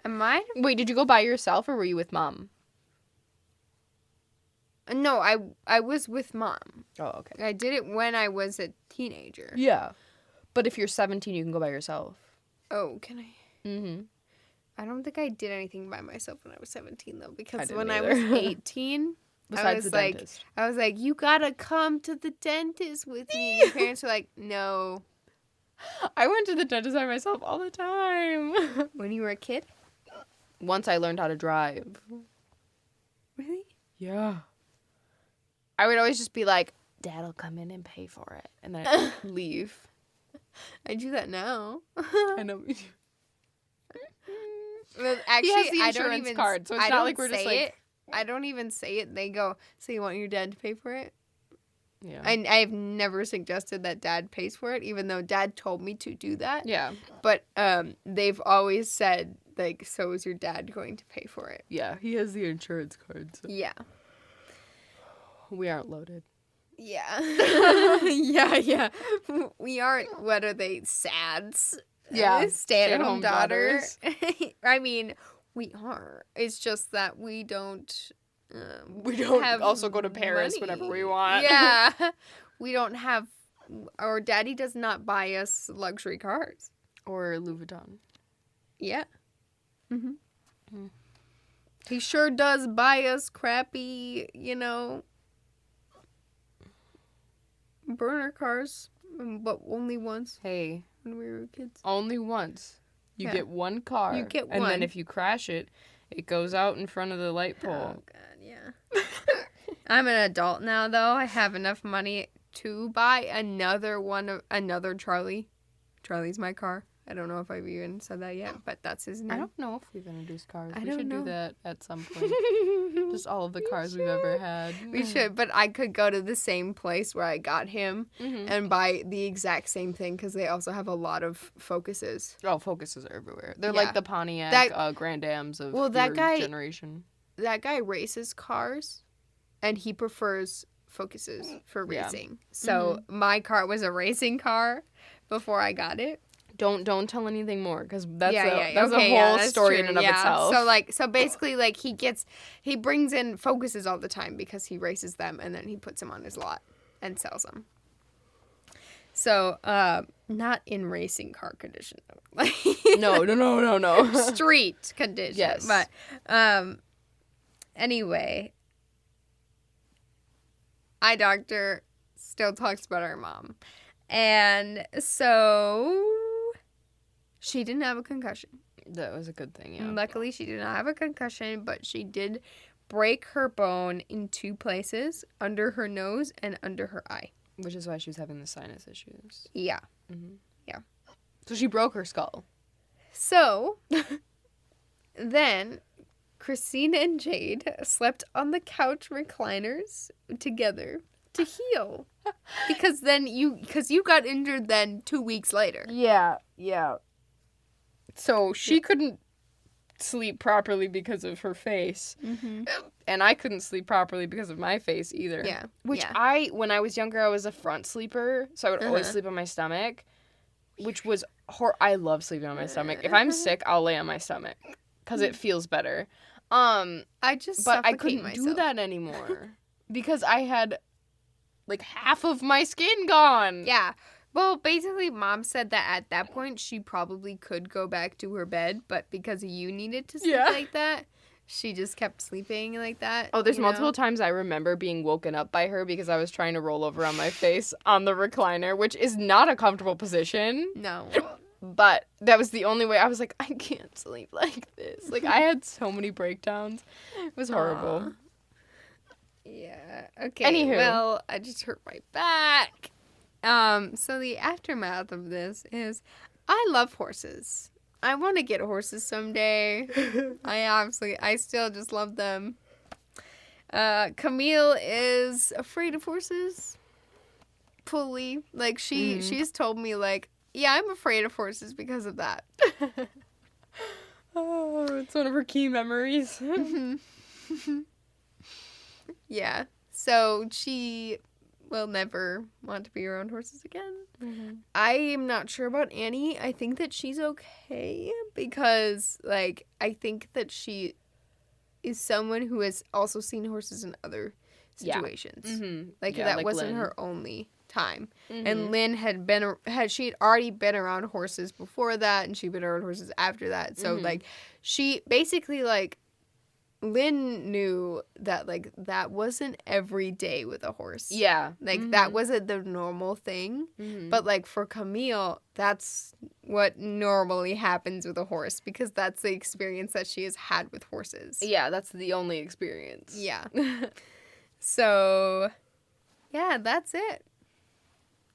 I might have. Wait, did you go by yourself or were you with Mom? No, I was with Mom. Oh, okay. I did it when I was a teenager. Yeah. But if you're 17, you can go by yourself. Oh, can I? Mm-hmm. I don't think I did anything by myself when I was 17, though, because didn't when either. I was 18, Besides the dentist. I was like, you gotta come to the dentist with me. And your parents were like, no. I went to the dentist by myself all the time. When you were a kid? Once I learned how to drive. Really? Yeah. I would always just be like, Dad'll come in and pay for it. And then I'd leave. I do that now. I know. Well, actually, He has the I don't insurance even. card, so it's I not don't like we're just say like. it. I don't even say it. They go, so you want your dad to pay for it? Yeah. I've never suggested that Dad pays for it, even though Dad told me to do that. Yeah. But they've always said, like, so is your dad going to pay for it? Yeah. He has the insurance card. So. Yeah. We aren't loaded. Yeah. yeah. We aren't, what are they, SADs? Yeah. Stay-at-home daughter. daughters. I mean, we are. It's just that we don't. We don't have also go to Paris money. whenever we want. Yeah. We don't have. Our daddy does not buy us luxury cars. Or Louis Vuitton. Yeah. He sure does buy us crappy, burner cars, but only once Hey, when we were kids. only once. You Yeah. get one car. You get And one. then if you crash it, it goes out in front of the light pole. Oh, God, yeah. I'm an adult now, though. I have enough money to buy another Charlie. Charlie's my car. I don't know if I've even said that yet, but that's his name. I don't know if we've introduced cars. I We don't should know. do that at some point. Just all of the cars we've ever had. We should, but I could go to the same place where I got him and buy the exact same thing because they also have a lot of Focuses. Oh, Focuses are everywhere. They're Yeah. like the Pontiac Grand Ams of that your guy- generation. That guy races cars, and he prefers Focuses for Yeah. racing. So my car was a racing car before I got it. Don't tell anything more because that's a Okay, whole that's story true. in and of itself. So basically, like he brings in Focuses all the time because he races them and then he puts them on his lot and sells them. So not in racing car condition, like No. street condition. Yes. But anyway, eye doctor still talks about our mom, and so. She didn't have a concussion. That was a good thing, yeah. Luckily, she did not have a concussion, but she did break her bone in 2 places, under her nose and under her eye. Which is why she was having the sinus issues. Yeah. So she broke her skull. So, then, Kristine and Jade slept on the couch recliners together to heal. Because you got injured then 2 weeks later. Yeah. So she couldn't sleep properly because of her face. Mm-hmm. And I couldn't sleep properly because of my face either. Yeah. Which yeah. when I was younger, I was a front sleeper. So I would always sleep on my stomach. Which was I love sleeping on my stomach. If I'm sick, I'll lay on my stomach. Because it feels better. I just But I suffocate couldn't myself. do that anymore. Because I had, like, half of my skin gone. Yeah. Well, basically, Mom said that at that point, she probably could go back to her bed, but because you needed to sleep like that, she just kept sleeping like that. Oh, there's multiple times I remember being woken up by her because I was trying to roll over on my face on the recliner, which is not a comfortable position. No. But that was the only way. I was like, I can't sleep like this. Like, I had so many breakdowns. It was horrible. Aww. Yeah. Okay. Anywho. Well, I just hurt my back. So the aftermath of this is I love horses. I want to get horses someday. I still just love them. Camille is afraid of horses. Fully. Like, she's told me, like, yeah, I'm afraid of horses because of that. Oh, it's one of her key memories. Yeah. So she will never want to be around horses again. Mm-hmm. I am not sure about Annie. I think that she's okay because, like, I think that she is someone who has also seen horses in other situations. Yeah. Mm-hmm. Like, yeah, that like wasn't Lynn. her only time. Mm-hmm. And Lynn had already been around horses before that, and she'd been around horses after that. So, like, she basically, like, Lynn knew that, like, that wasn't every day with a horse. Yeah. Like, that wasn't the normal thing. Mm-hmm. But, like, for Camille, that's what normally happens with a horse because that's the experience that she has had with horses. Yeah, that's the only experience. Yeah. So, yeah, that's it.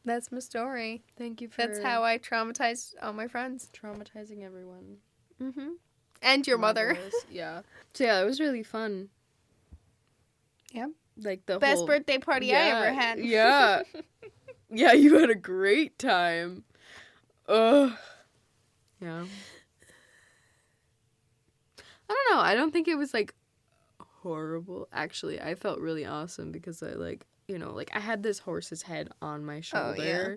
That's my story. Thank you for That's how I traumatized all my friends. traumatizing everyone. Mm-hmm. And your mother. Yeah. So yeah, it was really fun. Yeah. Like the Best whole birthday party I ever had. Yeah. Yeah, you had a great time. Ugh. Yeah. I don't know. I don't think it was like horrible. Actually, I felt really awesome because I like, you know, like I had this horse's head on my shoulder. Oh, yeah.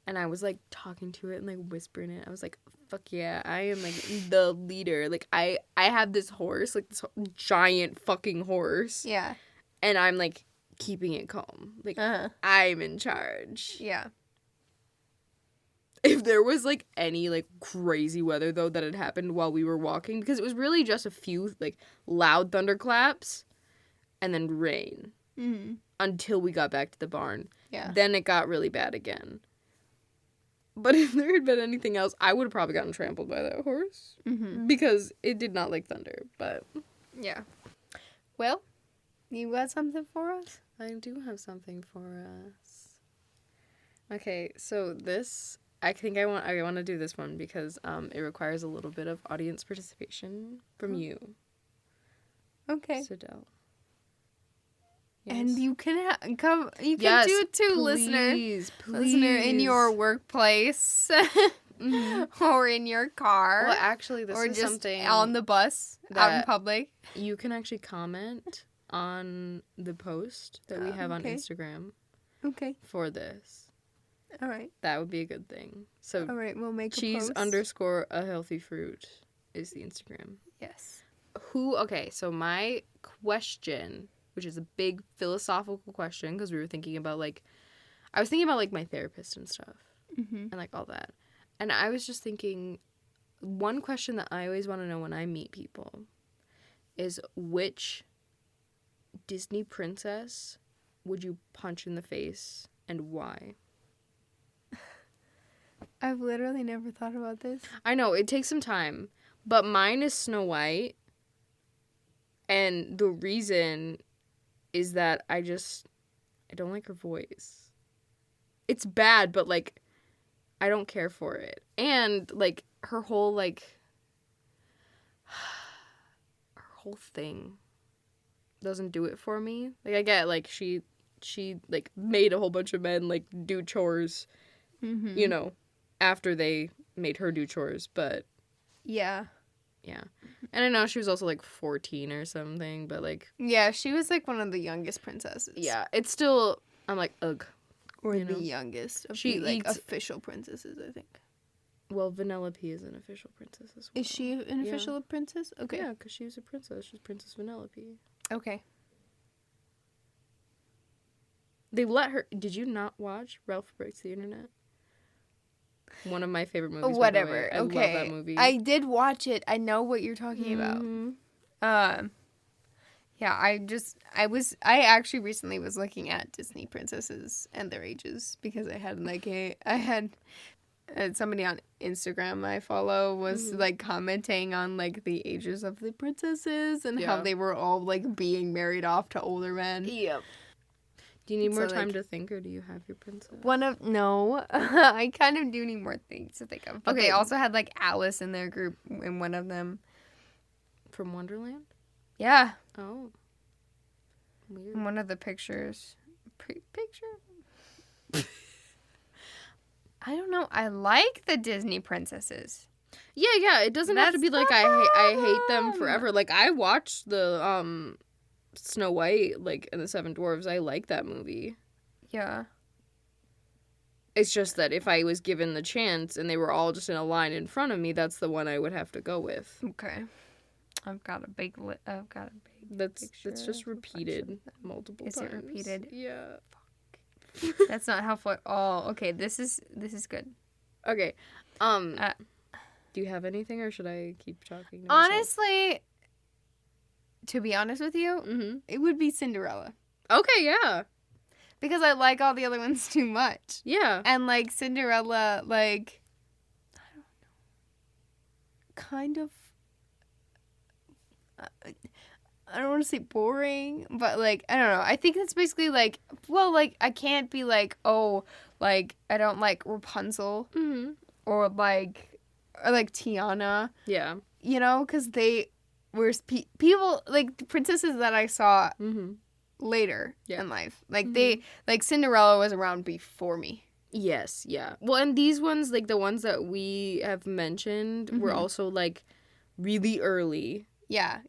And I was like talking to it and like whispering it. I was like, fuck yeah, I am like the leader. Like I have this horse, like this giant fucking horse. Yeah. And I'm like keeping it calm. Like I'm in charge. Yeah. If there was like any like crazy weather though that had happened while we were walking, because it was really just a few like loud thunderclaps and then rain until we got back to the barn. Yeah. Then it got really bad again. But if there had been anything else, I would have probably gotten trampled by that horse. Because it did not like thunder, but... Yeah. Well, you got something for us? I do have something for us. Okay, so this... I think I want to do this one because it requires a little bit of audience participation from you. Okay. Cydel. And you can come. You can Yes, do it too, please. Listener in your workplace, or in your car, Well, actually, this or is just something on the bus out in that public. You can actually comment on the post that we have on okay. Instagram Okay. for this. All right. That would be a good thing. So All right. We'll make cheese a post. _ a healthy fruit is the Instagram. Yes. Okay, so my question, which is a big philosophical question, because we were thinking about, like, I was thinking about, like, my therapist and stuff, and, like, all that. And I was just thinking, one question that I always want to know when I meet people is which Disney princess would you punch in the face and why? I've literally never thought about this. I know, it takes some time, but mine is Snow White, and the reason is that I don't like her voice. It's bad, but, like, I don't care for it. And, like, her whole, like, her whole thing doesn't do it for me. Like, I get, like, she she, like, made a whole bunch of men, like, do chores, you know, after they made her do chores, but... Yeah. Yeah. And I know she was also, like, 14 or something, but, like... Yeah, she was, like, one of the youngest princesses. Yeah, it's still... I'm like, ugh. Or you the know? youngest of She the, like, eats... official princesses, I think. Well, Vanellope is an official princess as well. Is she an official princess? Okay. Yeah, because she was a princess. She's Princess Vanellope. Okay. They let her... Did you not watch Ralph Breaks the Internet? One of my favorite movies. Whatever. I Okay. love that movie. I did watch it. I know what you're talking about. Yeah, I actually recently was looking at Disney princesses and their ages because I had somebody on Instagram I follow was like commenting on like the ages of the princesses and how they were all like being married off to older men. Yep. Do you need more time to think, or do you have your princess? No, I kind of do need more things to think of. But Okay. they also had like Alice in their group in one of them. From Wonderland? Yeah. Oh. Weird. In one of the pictures. Picture? I don't know. I like the Disney princesses. Yeah. It doesn't have to be like I hate them forever. Like I watched the Snow White, like, and the Seven Dwarfs. I like that movie. Yeah. It's just that if I was given the chance and they were all just in a line in front of me, that's the one I would have to go with. Okay. I've got a big That's picture just repeated multiple times. Is it repeated? Yeah. That's not helpful. Oh, okay. This is good. Okay. Do you have anything, or should I keep talking to myself? Honestly, to be honest with you, it would be Cinderella. Okay, yeah. Because I like all the other ones too much. Yeah. And, like, Cinderella, like, I don't know, kind of, I don't want to say boring, but, like, I don't know. I think it's basically, like, well, like, I can't be like, oh, like, I don't like Rapunzel. Or, like, Tiana. Yeah. You know, because they were people, like, the princesses that I saw later in life. Like, they, like, Cinderella was around before me. Yes, yeah. Well, and these ones, like, the ones that we have mentioned were also, like, really early. Yeah.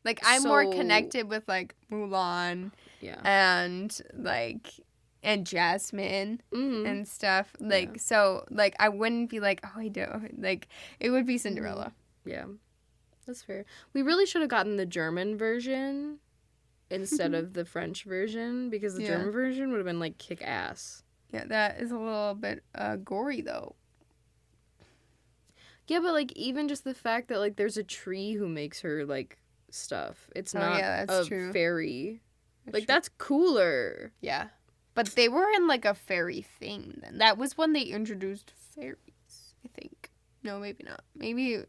Like, I'm more connected with, like, Mulan. Yeah. And, like, and Jasmine and stuff. Like, so, like, I wouldn't be like, oh, I do. Like, it would be Cinderella. Yeah. That's fair. We really should have gotten the German version instead of the French version, because the German version would have been, like, kick-ass. Yeah, that is a little bit gory, though. Yeah, but, like, even just the fact that, like, there's a tree who makes her, like, stuff. It's not that's a true. fairy. That's cooler. Yeah. But they were in, like, a fairy thing then. That was when they introduced fairies, I think. No, maybe not. Maybe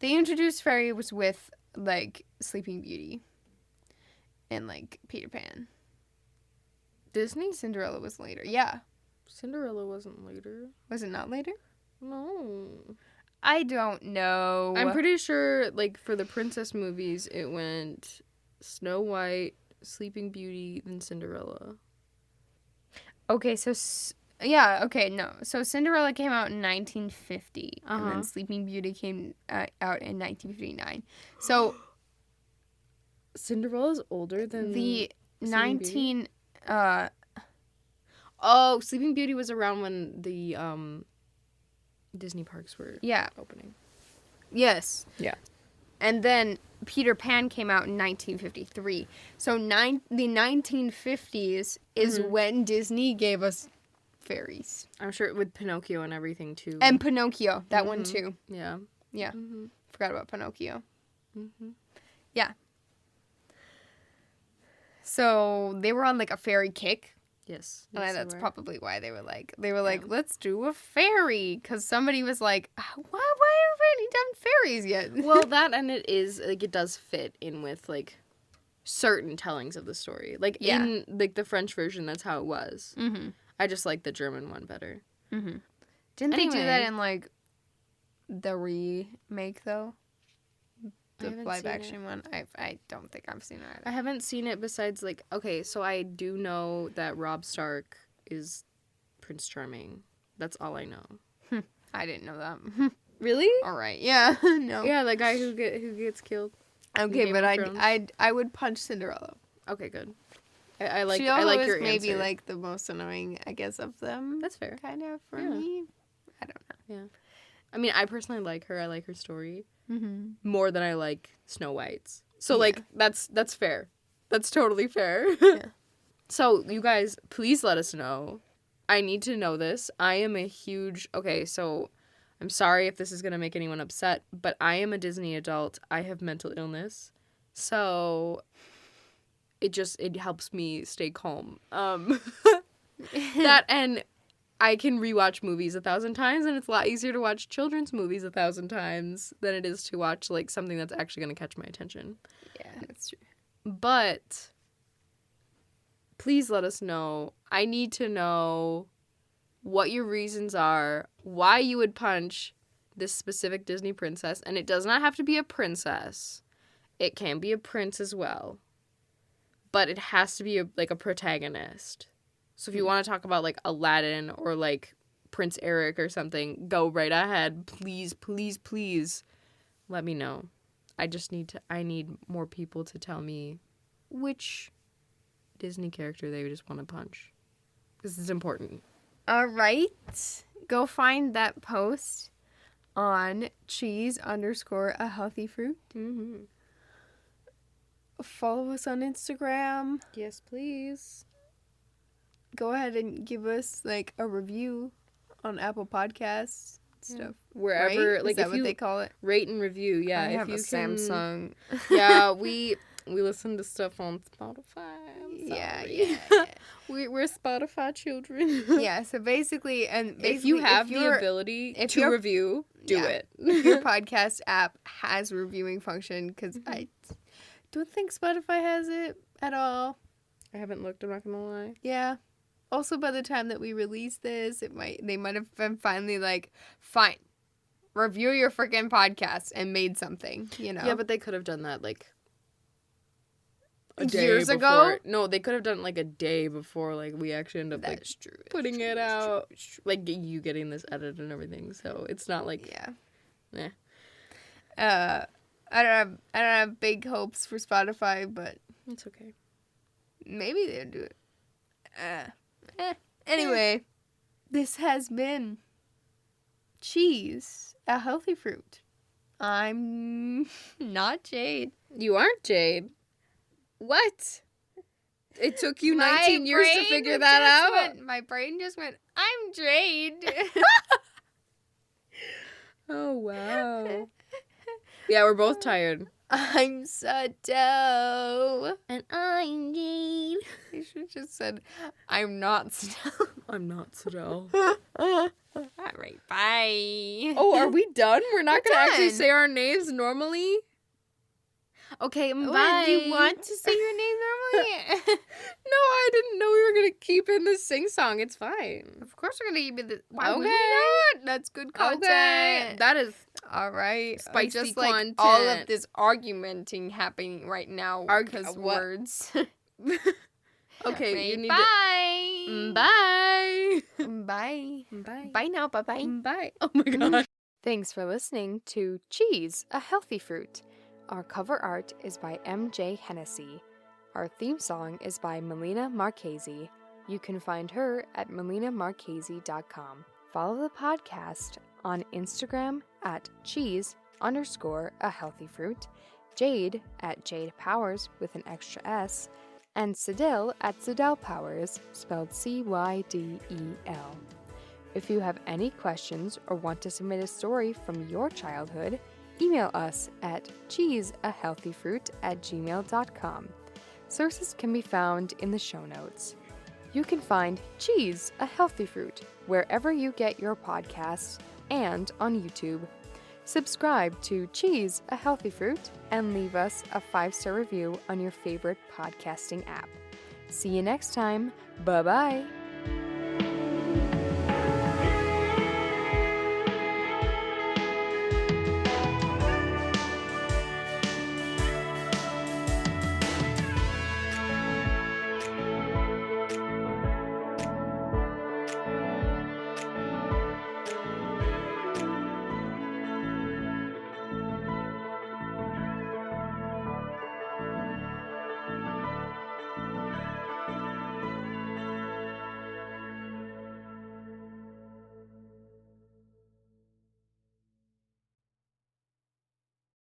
they introduced fairies with, like, Sleeping Beauty and, like, Peter Pan. Disney? Cinderella was later. Yeah. Cinderella wasn't later. Was it not later? No. I don't know. I'm pretty sure, like, for the princess movies, it went Snow White, Sleeping Beauty, then Cinderella. Okay, so... Yeah, okay, no. So Cinderella came out in 1950, and then Sleeping Beauty came out in 1959. So... Cinderella's older than the Sleeping Beauty? Oh, Sleeping Beauty was around when the Disney parks were opening. Yes. Yeah. And then Peter Pan came out in 1953. So the 1950s is when Disney gave us fairies. I'm sure with Pinocchio and everything too. And Pinocchio, that one too. Yeah. Yeah. Forgot about Pinocchio. Yeah. So they were on like a fairy kick. Yes. And that's probably why they were like, let's do a fairy. Because somebody was like, why have we already done fairies yet? Well, that, and it is, like, it does fit in with, like, certain tellings of the story. Like, in, like, the French version, that's how it was. I just like the German one better. Didn't they do that in, like, the remake, though? The haven't live seen action one. I don't think I've seen it. I haven't seen it besides, like, okay, so I do know that Rob Stark is Prince Charming. That's all I know. I didn't know that. Really? All right. Yeah. No. Yeah, the guy who gets killed. Okay, Game but of Thrones. I would punch Cinderella. Okay, good. I like She also is your maybe answer. like the most annoying, I guess, of them. That's fair. Kind of for Yeah. me. I don't know. Yeah. I mean, I personally like her. I like her story Mm-hmm. more than I like Snow White's. So Yeah. like that's fair. That's totally fair. Yeah. So you guys, please let us know. I need to know this. I am a huge so I'm sorry if this is gonna make anyone upset, but I am a Disney adult. I have mental illness. So it helps me stay calm. That and I can rewatch movies 1,000 times, and it's a lot easier to watch children's movies 1,000 times than it is to watch like something that's actually going to catch my attention. Yeah, that's true. But please let us know. I need to know what your reasons are, why you would punch this specific Disney princess, and it does not have to be a princess. It can be a prince as well. But it has to be a protagonist. So if you want to talk about, like, Aladdin or, like, Prince Eric or something, go right ahead. Please, please, please let me know. I need more people to tell me which Disney character they just want to punch. This is important. All right. Go find that post on cheese_a_healthy_fruit. Mm-hmm. Follow us on Instagram. Yes, please. Go ahead and give us like a review on Apple Podcasts stuff. Wherever, right? like, Is that if what you they call it? rate and review, yeah. I if have you a Samsung. Yeah, we listen to stuff on Spotify. I'm Yeah, sorry. yeah. We're Spotify children. Yeah, so basically, If you have the ability to review, do it. If your podcast app has reviewing function, because I don't think Spotify has it at all. I haven't looked, I'm not gonna lie. Yeah. Also, by the time that we release this, they might have been finally like, fine, review your freaking podcast and made something, you know? Yeah, but they could have done that like a day years before. ago. No, they could have done it like a day before, like we actually end up like That's true. putting it out, like you getting this edited and everything. So it's not like yeah. I don't have big hopes for Spotify, but it's okay. maybe they'll do it. Anyway, this has been Cheese, a Healthy Fruit. I'm not Jade. You aren't Jade. What? It took you 19 years to figure that out? My brain just went, I'm Jade. Oh, wow. Yeah, we're both tired. I'm Cydel. And I'm Jade. I should have just said, I'm not Cydel. I'm not Cydel. All right, bye. Oh, are we done? We're not going to actually done. say our names normally? Okay, bye. What, do you want to say your name normally? No, I didn't know we were going to keep in the sing-song. It's fine. Of course we're going to give it Why would we Okay. not? That's good content. Okay. That is All right. Spicy just like content. all of this argumenting happening right now because what? words. okay. Right, You need bye. to... Bye. Bye. Bye. Bye now. Bye-bye. Bye. Oh my gosh. Thanks for listening to Cheese, a Healthy Fruit. Our cover art is by MJ Hennessy. Our theme song is by Melina Marchese. You can find her at melinamarchese.com. Follow the podcast on Instagram at cheese_a_healthy_fruit, Jade at Jade Powers with an extra S, and Cydel at Cydel Powers, spelled Cydel. If you have any questions or want to submit a story from your childhood, email us at cheeseahealthyfruit@gmail.com. Sources can be found in the show notes. You can find Cheese, a Healthy Fruit wherever you get your podcasts and on YouTube. Subscribe to Cheese, a Healthy Fruit and leave us a 5-star review on your favorite podcasting app. See you next time. Bye-bye.